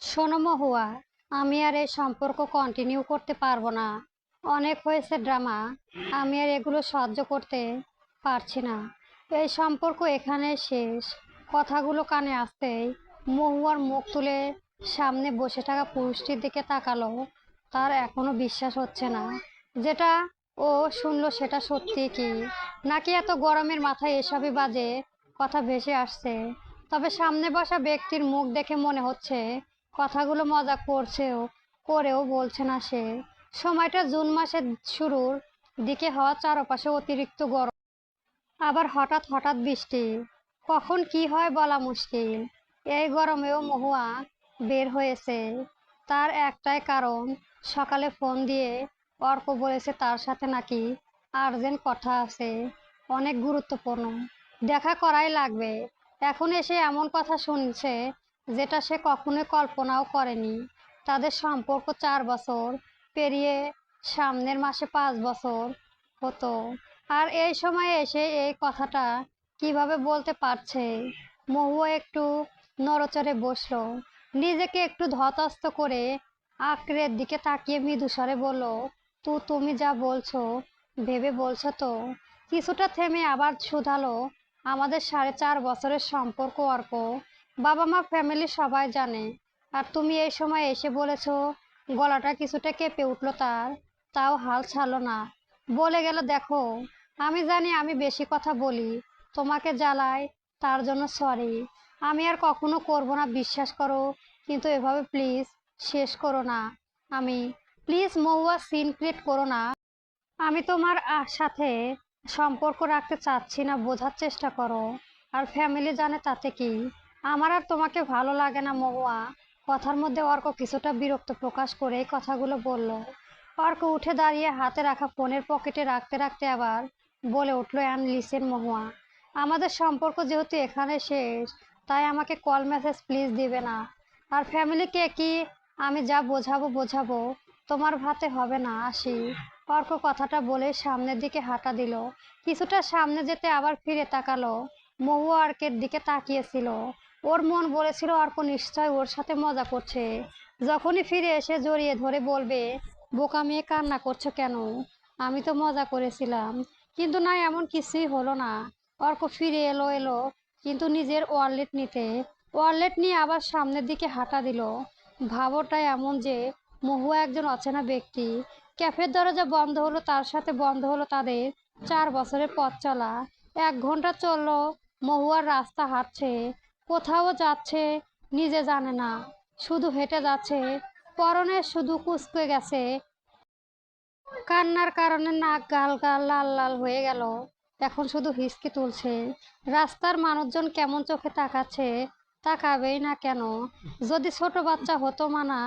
শোনো মহুয়া, আমি আর এই সম্পর্ক কন্টিনিউ করতে পারবো না। অনেক হয়েছে ড্রামা। আমি আর এগুলো সহ্য করতে পারছি না। এই সম্পর্ক এখানে শেষ। কথাগুলো কানে আসতেই মহুয়ার মুখ তুলে সামনে বসে থাকা পুরুষটির দিকে তাকালো। তার এখনো বিশ্বাস হচ্ছে না যেটা ও শুনলো সেটা সত্যি কি, নাকি এত গরমের মাথায় এসবই বাজে কথা ভেসে আসছে। তবে সামনে বসা ব্যক্তির মুখ দেখে মনে হচ্ছে কথাগুলো মজা করছেও, করেও বলছে না সে। সময়টা জুন মাসের শুরুর দিকে হওয়া, চারপাশে অতিরিক্ত গরম, আবার হঠাৎ হঠাৎ বৃষ্টি। কখন কি হয় বলা মুশকিল। এই গরমেও মহুয়া বের হয়েছে। তার একটাই কারণ, সকালে ফোন দিয়ে অর্ক বলেছে তার সাথে নাকি আর্জেন্ট কথা আছে, অনেক গুরুত্বপূর্ণ, দেখা করাই লাগবে। এখন এসে এমন কথা শুনছে যেটা সে কখনোই কল্পনাও করেনি। তাদের সম্পর্ক 4 বছর পেরিয়ে সামনের মাসে 5 বছর হতো। আর এই সময়ে এসে এই কথাটা কিভাবে বলতে পারছে। মহুয়া একটু নড়চড়ে বসলো, নিজেকে একটু ধতস্থ করে আঁকড়ের দিকে তাকিয়ে মৃদু স্বরে বলল, তুমি যা বলছো ভেবে বলছো তো? কিছুটা থেমে আবার শুধালো, আমাদের 4.5 বছরের সম্পর্ক অর্ক, বাবা মা ফ্যামিলি সবাই জানে, আর তুমি এই সময় এসে বলেছো। গলাটা কিছুটা কেঁপে উঠলো তার, তাও হাল ছাড়লো না। বলে গেল, দেখো, আমি জানি আমি বেশি কথা বলি, তোমাকে জ্বালাই, তার জন্য সরি। আমি আর কখনো করব না, বিশ্বাস করো। কিন্তু এভাবে প্লিজ শেষ করো না। আমি, প্লিজ মহুয়া, সিন ক্রিয়েট করো না। আমি তোমার সাথে সম্পর্ক রাখতে চাচ্ছি না, বোঝার চেষ্টা করো। আর ফ্যামিলি জানে তাতে কি, আমার আর তোমাকে ভালো লাগে না মহুয়া। কথার মধ্যে অর্ক কিছুটা বিরক্ত প্রকাশ করে এই কথাগুলো বলল। অর্ক উঠে দাঁড়িয়ে হাতে রাখা ফোনের পকেটে রাখতে রাখতে আবার বলে উঠলো, অ্যান্ড লিসেন মহুয়া, আমাদের সম্পর্ক যেহেতু এখানে শেষ, তাই আমাকে কল মেসেজ প্লিজ দিবে না। আর ফ্যামিলিকে কি আমি যা বোঝাবো বোঝাবো, তোমার ভাতে হবে না, আসি। অর্ক কথাটা বলে সামনের দিকে হাঁটা দিল। কিছুটা সামনে যেতে আবার ফিরে তাকালো। মহুয়া অর্কের দিকে তাকিয়েছিল। ওর মন বলেছিল অর্ক নিশ্চয় ওর সাথে মজা করছে। যখনই ফিরে এসে জড়িয়ে ধরে বলবে, বোকা মেয়ে কান্না করছো কেন, আমি তো মজা করেছিলাম। কিন্তু না, এমন কিছুই হলো না। অর্ক ফিরে এলো কিন্তু নিজের ওয়ালেট নিতে। ওয়ালেট নিয়ে আবার সামনের দিকে হাঁটা দিল। ভাবটা এমন যে মহুয়া একজন অচেনা ব্যক্তি। ক্যাফের দরজা বন্ধ হলো, তার সাথে বন্ধ হলো তাদের 4 বছরের পথ চলা। 1 ঘন্টা চললো। মহুয়ার রাস্তা হাঁটছে, কোথাও যাচ্ছে নিজে জানে না, শুধু হেঁটে যাচ্ছে। পরনে শুধু কুঁচকে গেছে, কান্নার কারণে নাক গাল গাল লাল লাল হয়ে গেল। এখন শুধু হিসকি তুলছে। রাস্তার মানুষজন কেমন চোখে তাকাচ্ছে, তাকাবেই না কেন? যদি ছোট বাচ্চা হতো মানা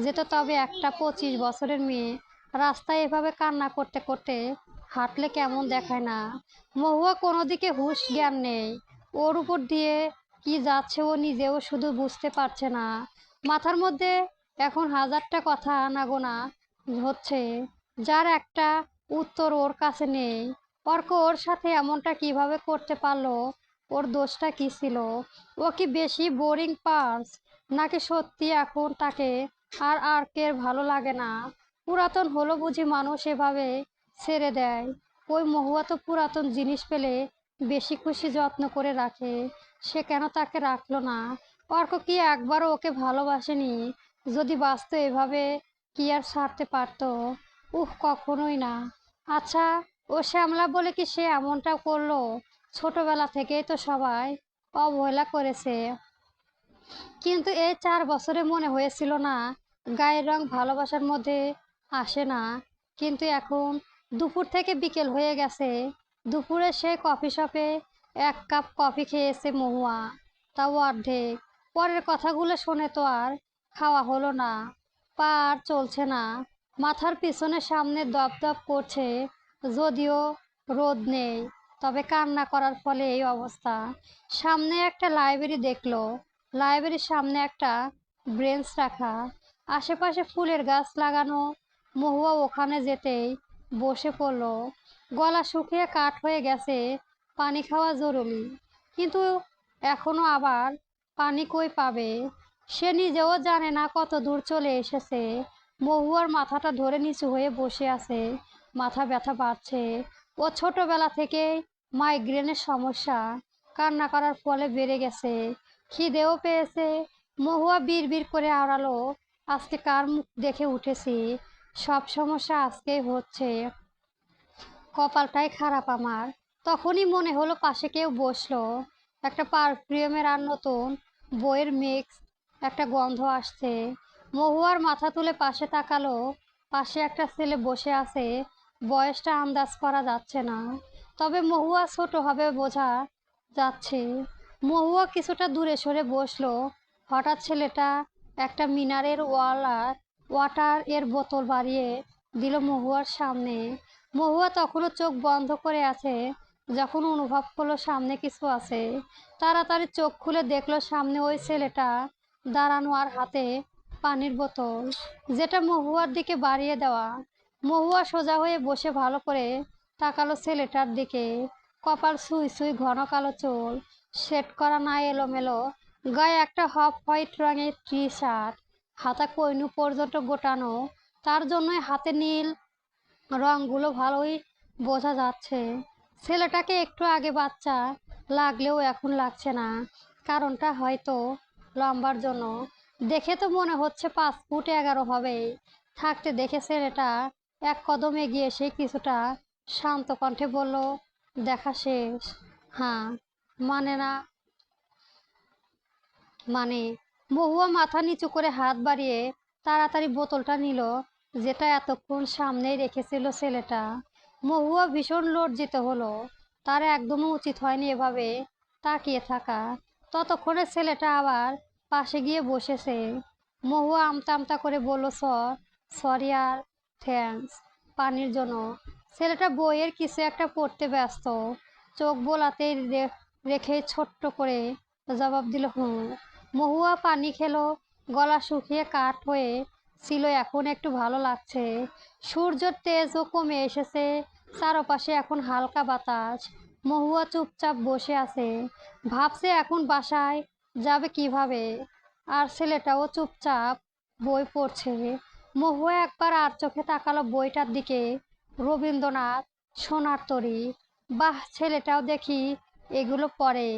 যেত, তবে একটা 25 বছরের মেয়ে রাস্তায় এভাবে কান্না করতে করতে হাঁটলে কেমন দেখায় না? মহুয়া কোনো দিকে হুঁশ জ্ঞান নেই। ওর উপর দিয়ে কি যাচ্ছে ও নিজেও শুধু বুঝতে পারছে না। মাথার মধ্যে এখন হাজারটা কথা আনাগোনা হচ্ছে, যার একটা উত্তর ওর কাছে নেই। অর্ক ওর সাথে এমনটা কিভাবে করতে পারলো? ওর দোষটা কি ছিল? ও কি বেশি বোরিং পার্স, নাকি সত্যি এখন তাকে আর আর্কের ভালো লাগে না? পুরাতন হলো বুঝি মানুষ এভাবে ছেড়ে দেয়? ওই মহুয়া তো পুরাতন জিনিস পেলে বেশি খুশি যত্ন করে রাখে, সে কেন তাকে রাখলো না? অর্ক কি একবারও ওকে ভালোবাসেনি? যদি বাঁচতো এভাবে, কি আর ছাড়তে পারতো? কখনোই না। আচ্ছা, ও শ্যামলা বলে কি সে এমনটা করলো? ছোটবেলা থেকেই তো সবাই অবহেলা করেছে, কিন্তু এই 4 বছরে মনে হয়েছিল না গায়ের রং ভালোবাসার মধ্যে আসে না। কিন্তু এখন দুপুর থেকে বিকেল হয়ে গেছে। দুপুরে সে কফি শপে 1 কাপ কফি খেয়েছে মহুয়া, তাও অর্ধেক। পরের কথাগুলো শুনে তো আর খাওয়া হলো না। পা আর চলছে না, মাথার পিছনে সামনে দপদপ করছে। যদিও রোদ নেই, তবে কান্না করার ফলে এই অবস্থা। সামনে একটা লাইব্রেরি দেখলো। লাইব্রেরির সামনে একটা বেঞ্চ রাখা, আশেপাশে ফুলের গাছ লাগানো। মহুয়া ওখানে যেতেই বসে পড়লো। গলা শুকিয়ে কাঠ হয়ে গেছে, পানি খাওয়া জরুরি। কিন্তু এখনো আবার পানি কই পাবে? সে নিজেও জানে না কত দূর চলে এসেছে। মহুয়ার মাথাটা ধরে নিচু হয়ে বসে আছে, মাথা ব্যথা বাড়ছে। ও ছোটবেলা থেকেই মাইগ্রেনের সমস্যা কান্না করার ফলে বেড়ে গেছে। খিদেও পেয়েছে। মহুয়া বিড়বিড় করে আওড়ালো, আজকে কার মুখ দেখে উঠেছি, সব সমস্যা আজকেই হচ্ছে, কপালটাই খারাপ আমার। তখনই মনে হলো পাশে কেউ বসলো। একটা পারফিউমের আর নতুন বইয়ের মিক্স একটা গন্ধ আসছে। মহুয়ার মাথা তুলে পাশে তাকালো। পাশে একটা ছেলে বসে আছে। বয়সটা আন্দাজ করা যাচ্ছে না, তবে মহুয়া ছোট হবে বোঝা যাচ্ছে। মহুয়া কিছুটা দূরে সরে বসলো। হঠাৎ ছেলেটা একটা মিনারের ওয়াটার এর বোতল বাড়িয়ে দিল মহুয়ার সামনে। মহুয়া তখনও চোখ বন্ধ করে আছে। যখন অনুভব করলো সামনে কিছু আছে, তাড়াতাড়ি চোখ খুলে দেখলো সামনে ওই ছেলেটা দাঁড়ানো আর হাতে পানির বোতল, যেটা মহুয়ার দিকে বাড়িয়ে দেওয়া। মহুয়া সোজা হয়ে বসে ভালো করে তাকালো ছেলেটার দিকে। কপাল সুই সুই, ঘন কালো চুল, সেট করা না এলোমেলো, গায়ে একটা হফ হোয়াইট রঙের টি শার্ট, হাতা কইনু পর্যন্ত গোটানো। তার জন্যই হাতে নীল রংগুলো ভালোই বোঝা যাচ্ছে। ছেলেটাকে একটু আগে বাচ্চা লাগলেও এখন লাগছে না। কারণটা হয়তো লম্বার জন্য। দেখে তো মনে হচ্ছে 5 ফুট 11 হবে। থাকতে দেখে ছেলেটা এক কদম এগিয়ে এসে কিছুটা শান্ত কণ্ঠে বলল, দেখা শেষ? হ্যাঁ। মানে না? মানে? মহুয়া মাথা নিচু করে হাত বাড়িয়ে তাড়াতাড়ি বোতলটা নিল, যেটা এতক্ষণ সামনেই রেখেছিল ছেলেটা। মহুয়া ভীষণ লজ্জিত হলো। তার একদমই উচিত হয়নি এভাবে তাকিয়ে থাকা। ততক্ষণে ছেলেটা আবার পাশে গিয়ে বসেছে। মহুয়া আমতা আমতা করে বলল, সরি আর থ্যাঙ্কস পানির জন্য। ছেলেটা বইয়ের কিছু একটা পড়তে ব্যস্ত। চোখ বোলাতেই রেখে ছোট্ট করে জবাব দিল, হুম। মহুয়া পানি খেলো। গলা শুকিয়ে কাঠ হয়ে ছিল, এখন একটু ভালো লাগছে। সূর্যের তেজও কমে এসেছে। চারপাশে এখন হালকা বাতাস। মহুয়া চুপচাপ বসে আছে, ভাবছে এখন বাসায় যাবে কিভাবে। আর ছেলেটাও চুপচাপ বই পড়ছে। মহুয়া একবার আর চোখে তাকালো বইটার দিকে। রবীন্দ্রনাথ, সোনার তরী। বাহ, ছেলেটাও দেখি এগুলো পড়ে।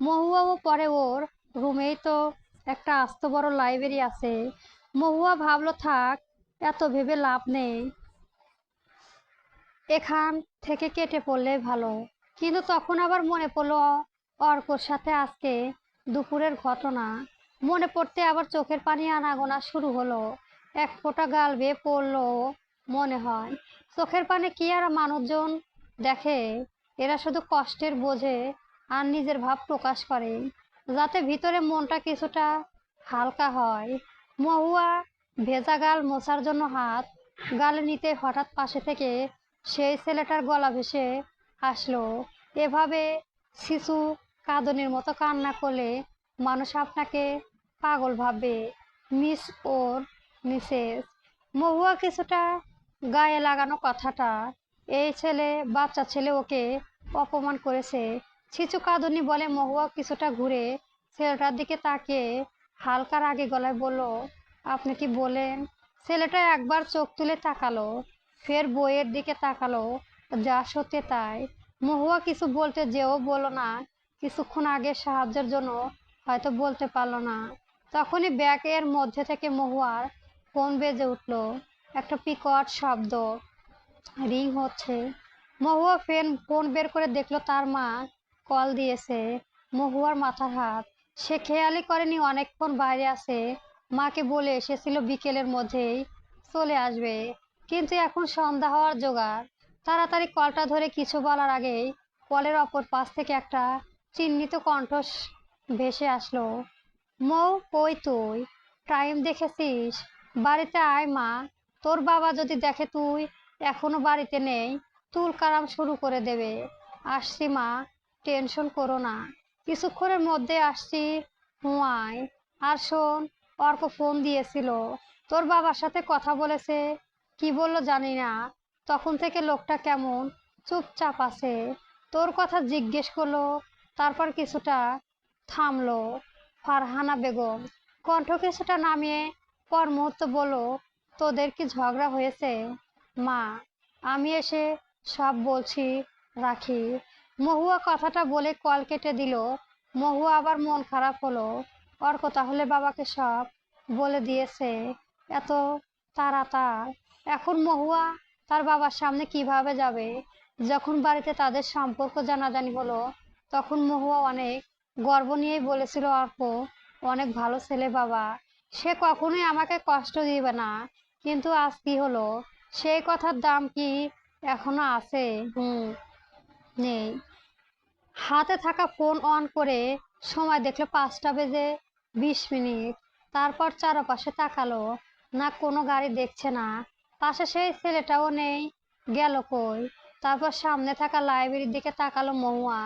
মহুয়াও পড়ে, ওর রুমেই তো একটা আস্ত বড় লাইব্রেরি আছে। মহুয়া ভাবলো, থাক, এত ভেবে লাভ নেই, এখান থেকে কেটে পড়লে ভালো। কিন্তু তখন আবার মনে পড়লো অর্কর সাথে আজকে দুপুরের ঘটনা। মনে পড়তে আবার চোখের পানি আনাগোনা শুরু হলো। এক ফোঁটা গাল বেয়ে পড়লো মনে হয়। চোখের পানি কি আর মানুষজন দেখে? এরা শুধু কষ্টের বোঝে আর নিজের ভাব প্রকাশ করে, যাতে ভিতরে মনটা কিছুটা হালকা হয়। মহুয়া ভেজা গাল মোছার জন্য হাত গালে নিতে হঠাৎ পাশে থেকে সেই ছেলেটার গলা ভেসে আসলো। এভাবে শিশু কাঁদনের মতো কান্না করলে মানুষ আপনাকে পাগল ভাববে, মিস ওর মিসেস। মহুয়া কিছুটা গায়ে লাগানো কথাটা। এই ছেলে, বাচ্চা ছেলে, ওকে অপমান করেছে। শিশু কাঁদনি বলে মহুয়া কিছুটা ঘুরে ছেলেটার দিকে তাকিয়ে হালকা রাগে গলায় বলল, আপনি কি বলেন? ছেলেটা একবার চোখ তুলে তাকালো, ফের বইয়ের দিকে তাকালো। যা সত্যি তাই। মহুয়া কিছু বলতে যেও বলল না। কিছুক্ষণ আগে সাহায্যের জন্য হয়তো বলতে পারলো না। তখনই ব্যাগের মধ্যে থেকে মহুয়ার ফোন বেজে উঠল। একটা পিকট শব্দ, রিং হচ্ছে। মহুয়া ফোন বের করে দেখলো তার মা কল দিয়েছে। মহুয়ার মাথার হাত। সে খেয়ালই করেনি অনেকক্ষণ বাইরে আছে। মাকে বলে এসেছিল বিকেলের মধ্যেই চলে আসবে, কিন্তু এখন সন্ধ্যা হওয়ার জোগাড়। তাড়াতাড়ি কলটা ধরে কিছু বলার আগেই কলের অপর পাশ থেকে একটা চিহ্নিত কণ্ঠ ভেসে আসলো, মৌ, কই তুই? টাইম দেখেছিস? বাড়িতে আয় মা। তোর বাবা যদি দেখে তুই এখনো বাড়িতে নেই, তুল কারাম শুরু করে দেবে। আসছি মা, টেনশন করো না, কিছুক্ষণের মধ্যে আসছি। হুঁয়ায়। আর শোন, অর্ক ফোন দিয়েছিল, তোর বাবার সাথে কথা বলেছে। কি বললো জানি না, তখন থেকে লোকটা কেমন চুপচাপ আছে। তোর কথা জিজ্ঞেস করলো, তারপর কিছুটা থামলো। ফারহানা বেগম। কণ্ঠ কিছুটা নামিয়ে পর মুহূর্ত বলল, তোদের কি ঝগড়া হয়েছে? মা, আমি এসে সব বলছি, রাখি। মহুয়া কথাটা বলে কল কেটে দিল। মহুয়া আবার মন খারাপ হলো। অর্ক তাহলে বাবাকে সব বলে দিয়েছে। এত তার এখন মহুয়া তার বাবার সামনে কিভাবে যাবে? যখন বাড়িতে তাদের সম্পর্ক জানাজানি হলো, তখন মহুয়া অনেক গর্ব নিয়েই বলেছিল, অর্ক অনেক ভালো ছেলে বাবা, সে কখনোই আমাকে কষ্ট দিবে না। কিন্তু আজ কি হলো? সেই কথার দাম কি এখনো আছে? নেই। হাতে থাকা ফোন অন করে সময় দেখলো 5টা বেজে 20 মিনিট। তারপর চারপাশে তাকালো, না কোনো গাড়ি দেখছে না, পাশে সেই ছেলেটাও নেই, গেল কই? তারপর সামনে থাকা লাইব্রেরির দিকে তাকালো মহুয়া।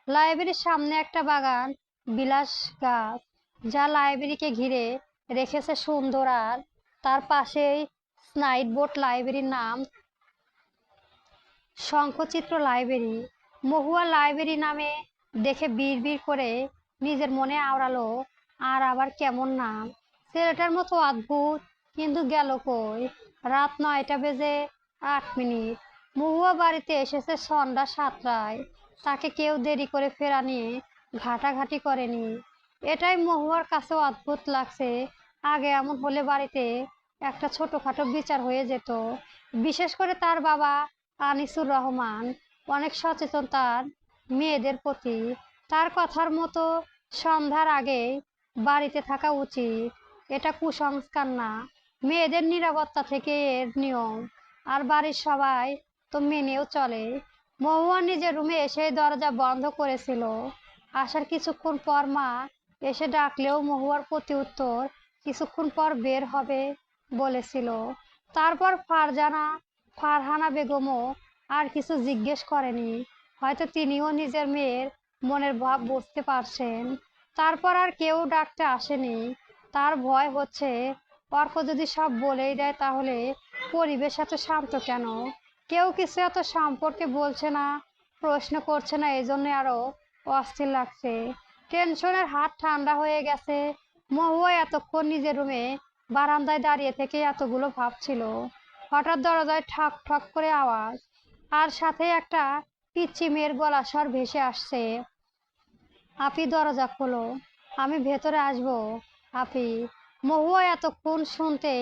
লাইব্রেরির সামনে একটা বাগান বিলাস গাছ, যা লাইব্রেরিকে ঘিরে রেখেছে সুন্দর, আর তার পাশেই স্নাইট বোর্ড, লাইব্রেরির নাম শঙ্খচিত্র লাইব্রেরি। মহুয়া লাইব্রেরি নামে দেখে বিড়বিড় করে নিজের মনে আওড়ালো, আর আবার কেমন নাম, ছেলেটার মতো অদ্ভুত। কিন্তু গেল কই? রাত 9টা বেজে 8 মিনিট। মহুয়া বাড়িতে এসেছে সন্ধ্যা 7টায়। তাকে কেউ দেরি করে ফেরা নিয়ে ঘাটাঘাটি করেনি। এটাই মহুয়ার কাছে অদ্ভুত লাগছে। আগে এমন হলে বাড়িতে একটা ছোটখাটো বিচার হয়ে যেত। বিশেষ করে তার বাবা আনিসুর রহমান অনেক সচেতন তার মেয়েদের প্রতি। তার কথার মতো সন্ধ্যার আগে বাড়িতে থাকা উচিত। এটা কুসংস্কার না, মেয়েদের নিরাপত্তা থেকে এর নিয়ম। আর বাড়ির সবাই তো মেনেও চলে। মহুয়া নিজের রুমে এসে দরজা বন্ধ করেছিল। আসার কিছুক্ষণ পর মা এসে ডাকলেও মহুয়ার প্রতি উত্তর কিছুক্ষণ পর বের হবে বলেছিল। তারপর ফারহানা বেগমও আর কিছু জিজ্ঞেস করেনি। হয়তো তিনিও নিজের মেয়ের মনের ভাব বুঝতে পারছেন। তারপর আর কেউ ডাকতে আসেনি। তার ভয় হচ্ছে, অর্ক যদি সব বলেই দেয় তাহলে পরিবেশ এত শান্ত কেন? কেউ কিছু এত সম্পর্কে বলছে না, প্রশ্ন করছে না, এই জন্য আরো অস্থির লাগছে। টেনশনের হাত ঠান্ডা হয়ে গেছে। মহুয়া এতক্ষণ নিজের রুমে বারান্দায় দাঁড়িয়ে থেকে এতগুলো ভাবছিল। হঠাৎ দরজায় ঠক ঠক করে আওয়াজ, আর সাথে একটা পিচ্চি মেয়ের গলা স্বর ভেসে আসছে, আপি দরজা খোলো, আমি ভেতরে আসবো। আপি। মহুয়া এতক্ষণ শুনতে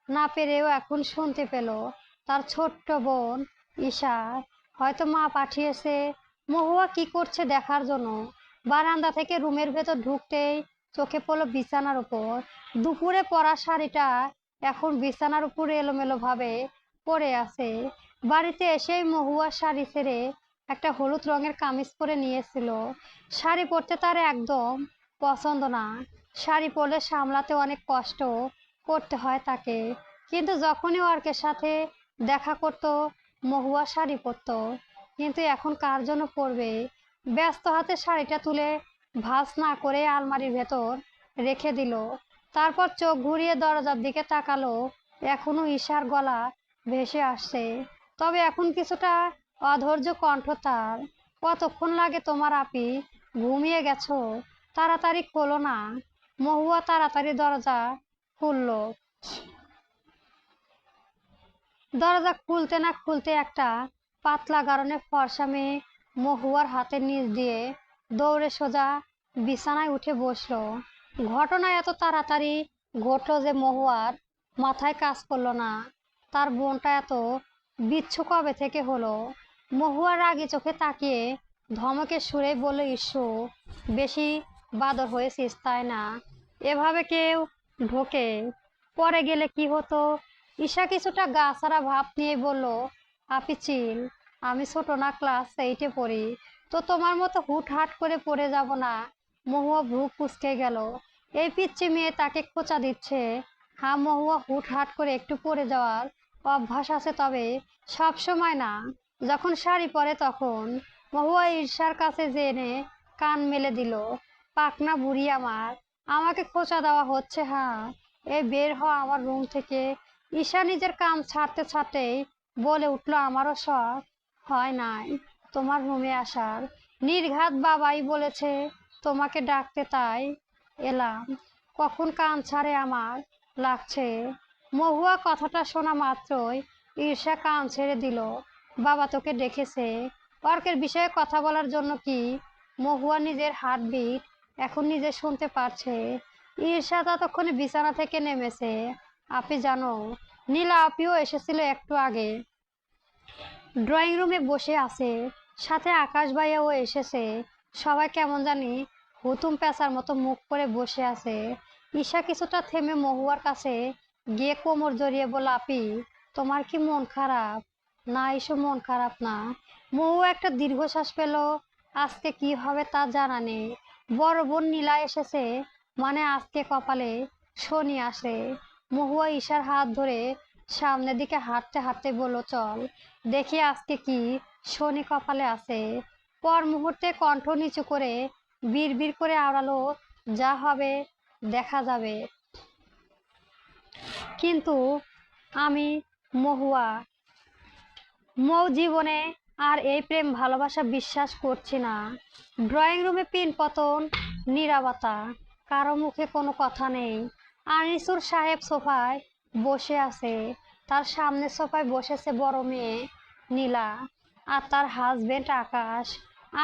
না পেরেও এখন শুনতে পেল তার ছোট্ট বোন ঈশা। হয়তো মা পাঠিয়েছে মহুয়া কি করছে দেখার জন্য। বারান্দা থেকে রুমের ভেতর ঢুকতেই চোখে পড়লো বিছানার উপর দুপুরে পরা শাড়িটা এখন বিছানার উপর এলোমেলো ভাবে পড়ে আছে। বাড়িতে এসেই মহুয়া শাড়ি ছেড়ে একটা হলুদ রঙের কামিজ পরে নিয়েছিল। শাড়ি পরতে তার একদম পছন্দ না। শাড়ি পরলে সামলাতে অনেক কষ্ট করতে হয় তাকে। কিন্তু যখনই অর্কের সাথে দেখা করত, মহুয়া শাড়ি পরত। কিন্তু এখন কার জন্য পরবে? ব্যস্ত হাতে শাড়িটা তুলে ভাঁজ না করে আলমারির ভেতর রেখে দিল। তারপর চোখ ঘুরিয়ে দরজার দিকে তাকালো। এখনো ঈশার গলা ভেসে আসছে, তবে এখন কিছুটা অধৈর্য কণ্ঠ তার। কতক্ষণ লাগে তোমার আপি? ঘুমিয়ে গেছো? তাড়াতাড়ি খোলো না। মহুয়া তাড়াতাড়ি দরজা খুলল। দরজা খুলতে না খুলতে একটা পাতলা গারণে ফর্সা মেয়ে মহুয়ার হাতের নিচ দিয়ে দৌড়ে সোজা বিছানায় উঠে বসলো। ঘটনা এত তাড়াতাড়ি ঘটলো যে মহুয়ার মাথায় কাজ করলো না। তার বোনটা এত বিচ্ছু কবে থেকে হলো? মহুয়ার রাগী চোখে তাকিয়ে ধমকে সুরে বলল, ইস্যু বেশি বাদর হয়েছিস তাই না? এভাবে কেউ ঢোকে? পরে গেলে কি হতো? ঈশা কিছুটা গা ছাড়া ভাব নিয়ে বলল, আপি চিল, আমি ছোট না, ক্লাস 8-এ পড়ি, তো তোমার মতো হুটহাট করে পড়ে যাব না। মহুয়া ভ্রু কুঁচকে গেল। এই পিচ্চি মেয়ে তাকে খোঁচা দিচ্ছে। হ্যাঁ, মহুয়া হুটহাট করে একটু পড়ে যাওয়ার অভ্যাস আছে, তবে সব সময় না। যখন শাড়ি পরে তখন। মহুয়া ঈর্ষার কাছে জেনে কান মেলে দিল, পাকনা বুড়ি আমার, আমাকে খোঁচা দেওয়া হচ্ছে? হ্যাঁ, এই বের হ আমার রুম থেকে। ঈশা নিজের কাম ছাড়তে ছাড়তেই বলে উঠল, আমারও শখ হয় নাই তোমার রুমে আসার। নির্ঘাত বাবাই বলেছে তোমাকে ডাকতে, তাই এলাম। কখন কান ছাড়ে আমার লাগছে। মহুয়া কথাটা শোনা মাত্রই ঈর্ষা কান ছেড়ে দিল। বাবা তোকে ডেকেছে অর্কের বিষয়ে কথা বলার জন্য কি? মহুয়া নিজের হার্টবিট এখন নিজে শুনতে পারছে। ঈর্ষা ততক্ষণে বিছানা থেকে নেমেছে। আপনি জানো, নীলা আপিও এসেছিল একটু আগে, ড্রয়িং রুমে বসে আছে, সাথে আকাশ ভাইয়াও এসেছে। সবাই কেমন জানি হুতুম পেঁচার মতো মুখ করে বসে আছে। ঈশা কিছুটা থেমে মহুয়ার কাছে গিয়ে কোমর জড়িয়ে বলল, আপি তোমার কি মন খারাপ? না এসব মন খারাপ না। মহুয়া একটা দীর্ঘশ্বাস পেল। আজকে কি হবে তা জানা নেই। বড় বোন নীলা এসেছে মানে আজকে কপালে শনি আসে। মহুয়া ঈশার হাত ধরে সামনের দিকে হাঁটতে হাঁটতে বলল, চল দেখি আজকে কি শনি কপালে আছে। পর মুহূর্তে কণ্ঠ নিচু করে বিড়বিড় করে আওড়ালো, যা হবে দেখা যাবে। কিন্তু আমি মহুয়া মৌ জীবনে আর এই প্রেম ভালোবাসা বিশ্বাস করছি না। ড্রয়িং রুমে পিন পতন, নীরবতা, কারো মুখে কোনো কথা নেই। আনিসুর সাহেব সোফায় বসে আছে। তার সামনে সোফায় বসেছে বড় মেয়ে নীলা আর তার হাজবেন্ড আকাশ।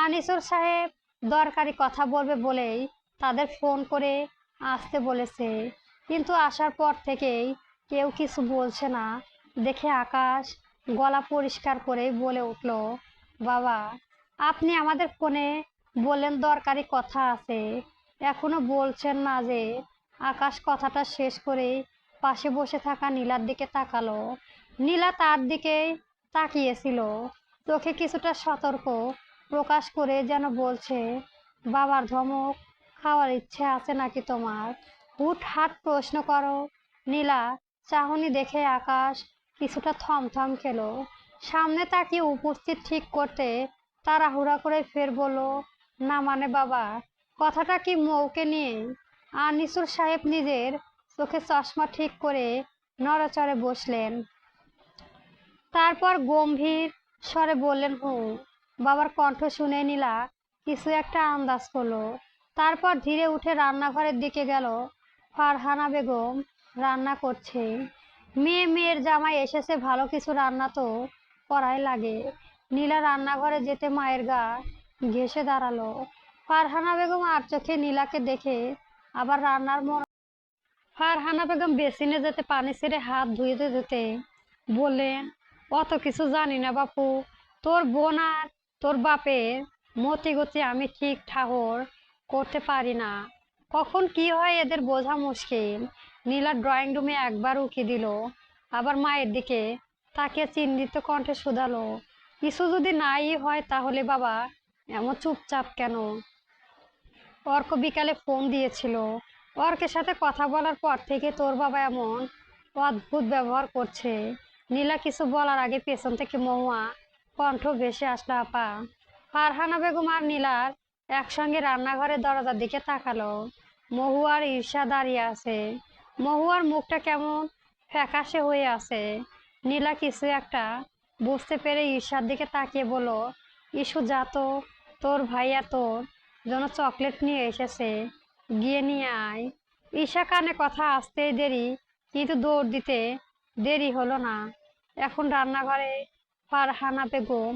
আনিসুর সাহেব দরকারি কথা বলবে বলেই তাদের ফোন করে আসতে বলেছে, কিন্তু আসার পর থেকেই কেউ কিছু বলছে না দেখে আকাশ গলা পরিষ্কার করে বলে উঠল, বাবা আপনি আমাদের ফোনে বললেন দরকারি কথা আছে, এখনো বলছেন না যে? আকাশ কথাটা শেষ করে পাশে বসে থাকা নীলার দিকে তাকালো। নীলা তার দিকেই তাকিয়েছিল, চোখে কিছুটা সতর্ক প্রকাশ করে যেন বলছে, বাবার ধমক খাওয়ার ইচ্ছে আছে নাকি তোমার? হুটহাট প্রশ্ন করো। নীলা চাহনি দেখে আকাশ কিছুটা থমথম খেলো। সামনে তাকিয়ে উপস্থিত ঠিক করতে তাড়াহুড়া করে ফের বলল, না মানে বাবা কথাটা কি মৌকে নিয়ে? আনিসুর সাহেব নিজের চোখে চশমা ঠিক করে নড়াচড়ে বসলেন। তারপর গম্ভীর স্বরে বললেন, বাবার কণ্ঠ শুনে নীলা কিছু একটা আন্দাজ করলো। তারপর ধীরে উঠে রান্নাঘরের দিকে গেল। ফারহানা বেগম রান্না করছে। মেয়ের জামাই এসেছে, ভালো কিছু রান্না তো করাই লাগে। নীলা রান্নাঘরে যেতে মায়ের গা ঘেঁষে দাঁড়ালো। ফারহানা বেগম আর চোখে নীলাকে দেখে আবার রান্নার মন। ফারহানা বেগম বেসিনে যেতে পানি ছেড়ে হাত ধুইতে ধুতে বললেন, অত কিছু জানি না বাপু, তোর বোন আর তোর বাপের মতি গতি আমি ঠিক ঠাহর করতে পারি না, কখন কি হয় এদের বোঝা মুশকিল। নীলা ড্রয়িং রুমে একবার উকি দিল, আবার মায়ের দিকে তাকিয়ে চিন্তিত কণ্ঠে শুধালো, কিছু যদি নাই হয় তাহলে বাবা এমন চুপচাপ কেন? অর্ক বিকালে ফোন দিয়েছিল, অর্কের সাথে কথা বলার পর থেকে তোর বাবা এমন অদ্ভুত ব্যবহার করছে। নীলা কিছু বলার আগে পেছন থেকে মহুয়া কণ্ঠ ভেসে আসলো, আপা। ফারহানা বেগম আর নীলার একসঙ্গে রান্নাঘরের দরজার দিকে তাকালো। মহুয়ার ঈর্ষা দাঁড়িয়ে আছে। মহুয়ার মুখটা কেমন ফ্যাকাশে হয়ে আছে। নীলা কিছু একটা বুঝতে পেরে ঈর্ষার দিকে তাকিয়ে বলল, ইস্যু যা তো, তোর ভাইয়া তোর জন্য চকলেট নিয়ে এসেছে, গিয়ে নিয়ে আয়। ঈশা কানে কথা আসতেই দেরি, কিন্তু দৌড় দিতে দেরি হলো না। এখন রান্নাঘরে ফারহানা বেগম,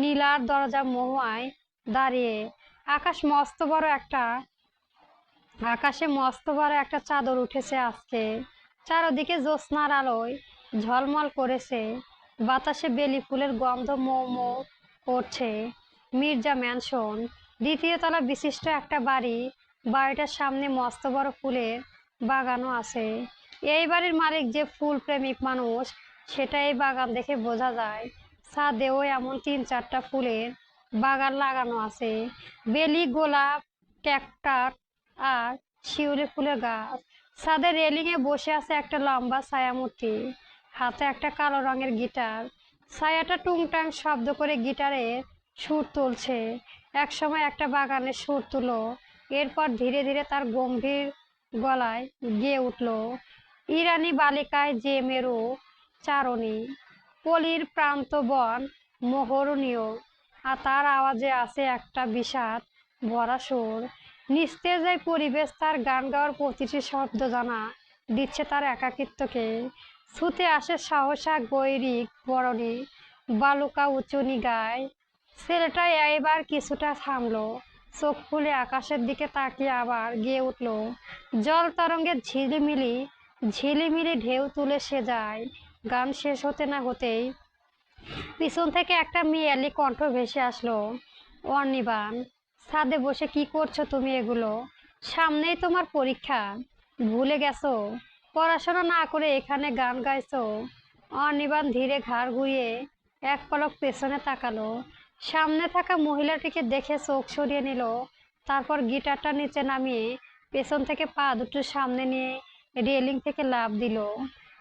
নীলার দরজা মহুয়ায় দাঁড়িয়ে। আকাশে মস্ত বড় একটা চাদর উঠেছে আজকে। চারদিকে জ্যোৎস্নার আলোয় ঝলমল করেছে। বাতাসে বেলি ফুলের গন্ধ মৌ মৌ করছে। মির্জা ম্যানশন, দ্বিতীয় তলা বিশিষ্ট একটা বাড়ি। বাড়িটার সামনে মস্ত বড় ফুলের বাগানও আছে। এই বাড়ির মালিক যে ফুল প্রেমিক মানুষ সেটা এই বাগান দেখে বোঝা যায়। ছাদেও এমন 3-4টা ফুলের বাগান লাগানো আছে। বেলি, গোলাপ, ক্যাকটাস আর শিউলি ফুলের গাছ। ছাদের রেলিং এ বসে আছে একটা লম্বা ছায়ামূর্তি, হাতে একটা কালো রঙের গিটার। ছায়াটা টুংটাং শব্দ করে গিটারের সুর তুলছে। একসময় একটা বাগানের সুর তুলো, এরপর ধীরে ধীরে তার গম্ভীর গলায় গেয়ে উঠল, ইরানি বালিকায় যে মেরু চারণী, পলির প্রান্ত বন মোহরণীয়। আর তার আওয়াজে আছে একটা বিষাদ ভরা সুর। নিস্তেজ এই পরিবেশ তার গান গাওয়ার প্রতিটি শব্দ জানা দিচ্ছে তার একাকিত্বকে। ছুতে আসে সাহসা গৈরিক বরণী বালুকা উঁচু নিগায়। ছেলেটা এবার কিছুটা থামলো, চোখ খুলে আকাশের দিকে তাকিয়ে আবার গেয়ে উঠল। জল তরঙ্গের ঝিলিমিলি ঝিলিমিলি ঢেউ তুলে সে যায়। গান শেষ হতে না হতেই পিছন থেকে একটা মেয়ালি কণ্ঠ ভেসে আসলো। অনির্বাণ, ছাদে বসে কি করছো তুমি এগুলো? সামনেই তোমার পরীক্ষা, ভুলে গেছো? পড়াশোনা না করে এখানে গান গাইছো? অনির্বাণ ধীরে ঘাড় ঘুরিয়ে এক পলক পেছনে তাকালো। সামনে থাকা মহিলাটিকে দেখে চোখ সরিয়ে নিল। তারপর গিটারটা নিচে নামিয়ে পেছন থেকে পা দুটো সামনে নিয়ে রেলিং থেকে লাফ দিল।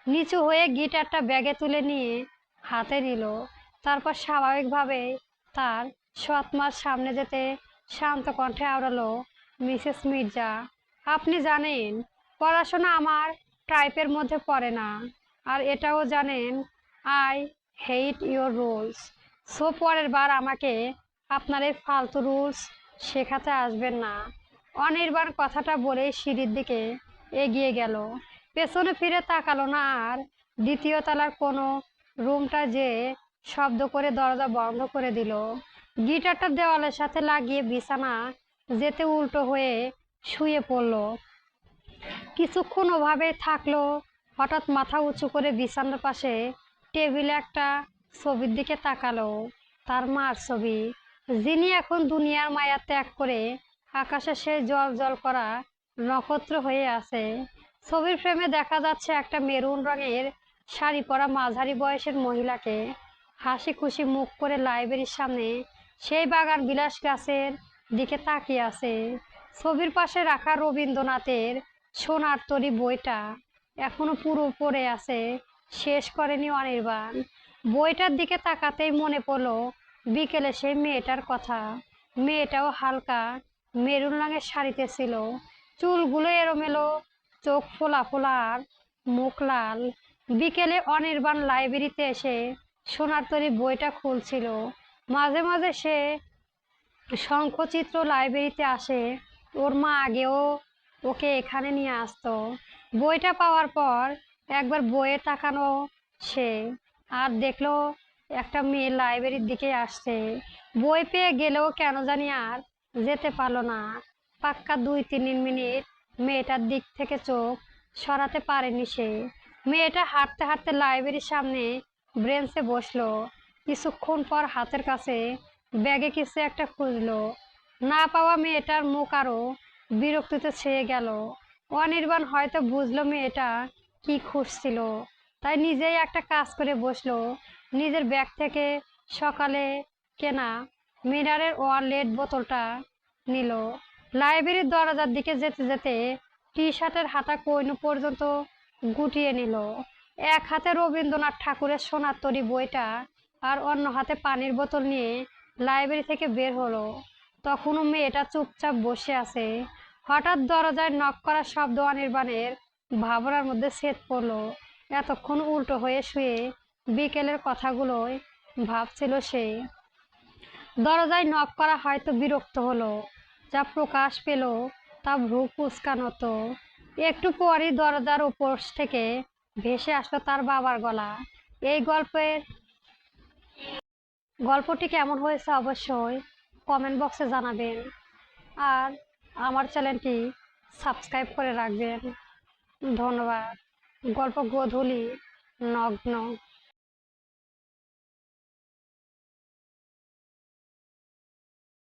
নিচু হয়ে গিটারটা ব্যাগে তুলে নিয়ে হাতে নিল। তারপর স্বাভাবিকভাবে তার সৎমার সামনে যেতে শান্ত কণ্ঠে আওড়ালো, মিসেস মির্জা, আপনি জানেন পড়াশোনা আমার টাইপের মধ্যে পড়ে না। আর এটাও জানেন I hate your rules. So পরের বার আমাকে আপনার এই ফালতু রুলস শেখাতে আসবেন না। অনির্বাণ কথাটা বলেই সিঁড়ির দিকে এগিয়ে গেল। পেছনে ফিরে তাকালো না আর। দ্বিতীয় তলার কোনো রুমটা যে শব্দ করে দরজা বন্ধ করে দিল। গিটারটা দেওয়ালের সাথে লাগিয়ে বিছানা যেতে উল্টো হয়ে শুয়ে পড়ল। কিছুক্ষণ ওভাবে থাকলো। হঠাৎ মাথা উঁচু করে বিছানার পাশে টেবিলে একটা ছবির দিকে তাকালো। তার মার ছবি, যিনি এখন দুনিয়ার মায়া ত্যাগ করে আকাশে সেই জল জল করা নক্ষত্র হয়ে আছে। ছবির ফ্রেমে দেখা যাচ্ছে একটা মেরুন রঙের শাড়ি পরা মাঝারি বয়সের মহিলাকে হাসি খুশি মুখ করে লাইব্রেরির সামনে সেই বাগান বিলাস গাছের দিকে তাকিয়ে আছে। ছবির পাশে রাখা রবীন্দ্রনাথের সোনার তরী বইটা এখনো পুরো পড়ে আছে, শেষ করেনি অনির্বাণ। বইটার দিকে তাকাতেই মনে পড়লো বিকেলে সেই মেয়েটার কথা। মেয়েটাও হালকা মেরুন রঙের শাড়িতে ছিল, চুলগুলো এলোমেলো, চোখ ফোলা ফোলা আর মুখ লাল। বিকেলে অনির্বাণ লাইব্রেরিতে এসে সোনার তরী বইটা খুলছিল। মাঝে মাঝে সে শঙ্খচিত্র লাইব্রেরিতে আসে। ওর মা আগেও ওকে এখানে নিয়ে আসতো। বইটা পাওয়ার পর একবার বইয়ে তাকানো সে, আর দেখলো একটা মেয়ে লাইব্রেরির দিকে আসছে। বই পেয়ে গেলেও কেন জানি আর যেতে পারলো না। পাক্কা 2-3 মিনিট মেয়েটার দিক থেকে চোখ সরাতে পারেনি সে। মেয়েটা হাঁটতে হাঁটতে লাইব্রেরির সামনে ব্রেঞ্চে বসলো। কিছুক্ষণ পর হাতের কাছে ব্যাগে কিছু একটা খুঁজলো। না পাওয়া মেয়েটার মুখ আরো বিরক্তিতে ছেয়ে গেল। অনির্বাণ হয়তো বুঝলো মেয়েটা কি খুঁজছিল, তাই নিজেই একটা কাজ করে বসলো। নিজের ব্যাগ থেকে সকালে কেনা মিনারের ওয়ালেট বোতলটা নিল। লাইব্রেরির দরজার দিকে যেতে যেতে টি শার্টের হাতা কইনু পর্যন্ত গুটিয়ে নিল। এক হাতে রবীন্দ্রনাথ ঠাকুরের সোনার তরী বইটা আর অন্য হাতে পানির বোতল নিয়ে লাইব্রেরি থেকে বের হলো। তখনও মেয়েটা চুপচাপ বসে আছে। হঠাৎ দরজায় নক করার শব্দ অনির্বাণের ভাবনার মধ্যে ছেদ পড়লো। এতক্ষণ উল্টো হয়ে শুয়ে বিকেলের কথাগুলোই ভাবছিল সে। দরজায় নক করা হয়তো বিরক্ত হলো, যা প্রকাশ পেল তা ভ্রু কুঁচকানোতো। একটু পরই দরজার উপর থেকে ভেসে আসলো তার বাবার গলা। এই গল্পটি কেমন হয়েছে অবশ্যই কমেন্ট বক্সে জানাবেন। আর আমার চ্যানেলটি সাবস্ক্রাইব করে রাখবেন। ধন্যবাদ। গল্প গোধূলি নগ্ন।